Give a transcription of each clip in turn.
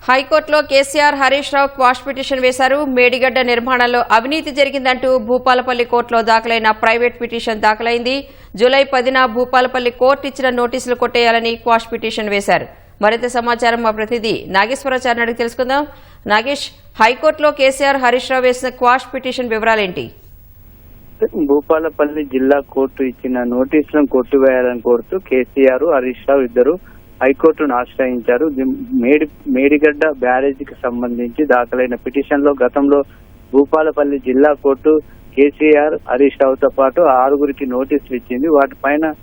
హైకోర్టులో KCR Harish Rao quash petition వేశారు. మేడిగడ్డ నిర్మాణంలో అవినీతి జరిగిందంటూ భూపాలపల్లి కోర్టులో దాఖలైన ప్రైవేట్ పిటిషన్ దాఖలైంది. జూలై 10న భూపాలపల్లి కోర్టు ఇచ్చిన నోటీసులు కొట్టేయాలని క్వాష్ పిటిషన్ వేశారు. మరింత సమాచారం మా ప్రతినిధి నాగేశ్వరాచార్య అడిగి తెలుసుకుందాం. నాగేష్, హైకోర్టులో కేసీఆర్ హరీష్ రావు వేసిన క్వాష్ పిటిషన్ వివరాలేంటి? భూపాలపల్లి జిల్లా కోర్టు ఇచ్చిన నోటీసులను కొట్టివేయాలని కోరుతూ కేసీఆర్ హరీష్ రావు ఇద్దరు హైకోర్టును ఆశ్రయించారు. మేడిగడ్డ బ్యారేజీకి సంబంధించి దాఖలైన పిటిషన్ లో గతంలో భూపాలపల్లి జిల్లా కోర్టు కేసీఆర్ హరీష్ రావుతో పాటు 6గురికి నోటీసులు ఇచ్చింది. వాటిపైన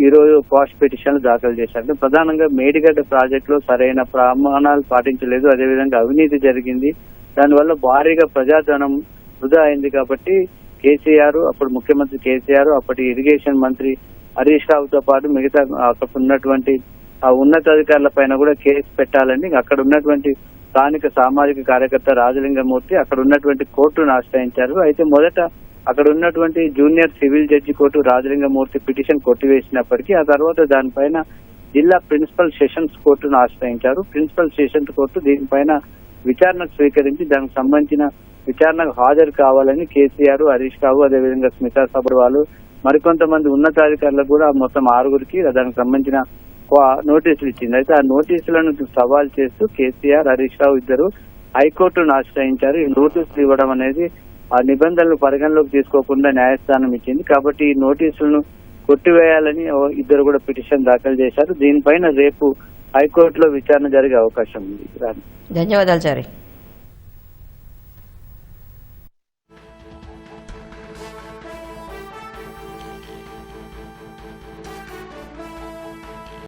ఈరోజు క్వాష్ పిటిషన్లు దాఖలు చేశారు. ప్రధానంగా మేడిగడ్డ ప్రాజెక్టులో సరైన ప్రమాణాలు పాటించలేదు, అదేవిధంగా అవినీతి జరిగింది, దానివల్ల భారీగా ప్రజాధనం వృధా అయింది. కాబట్టి కేసీఆర్, అప్పుడు ముఖ్యమంత్రి కేసీఆర్, అప్పటి ఇరిగేషన్ మంత్రి హరీష్ రావుతో పాటు మిగతా అక్కడ ఉన్నటువంటి ఉన్నతాధికారుల పైన కూడా కేసు పెట్టాలని అక్కడ ఉన్నటువంటి స్థానిక సామాజిక కార్యకర్త రాజలింగమూర్తి అక్కడ ఉన్నటువంటి కోర్టును ఆశ్రయించారు. అయితే మొదట అక్కడ ఉన్నటువంటి junior civil judge court Rajalingamurthy petition కొట్టివేసినప్పటికీ ఆ తర్వాత దానిపైన జిల్లా ప్రిన్సిపల్ సెషన్స్ కోర్టును ఆశ్రయించారు. ప్రిన్సిపల్ సెషన్స్ కోర్టు దీనిపైన విచారణకు స్వీకరించి దానికి సంబంధించిన విచారణకు హాజరు కావాలని కేసీఆర్, హరీష్ రావు, అదేవిధంగా స్మితా సబర్వాల్, మరికొంతమంది ఉన్నతాధికారులకు కూడా మొత్తం 6గురికి దానికి సంబంధించిన నోటీసులు ఇచ్చింది. అయితే ఆ నోటీసులను సవాల్ చేస్తూ కేసీఆర్, హరీష్ రావు ఇద్దరు హైకోర్టును ఆశ్రయించారు. ఈ నోటీసులు ఇవ్వడం అనేది ఆ నిబంధనలు పరిగణలోకి తీసుకోకుండా న్యాయస్థానం ఇచ్చింది. కాబట్టి ఈ నోటీసులను కొట్టివేయాలని ఇద్దరు కూడా పిటిషన్ దాఖలు చేశారు. దీనిపైన రేపు హైకోర్టులో విచారణ జరిగే అవకాశం ఉంది. ధన్యవాదాలు చారి.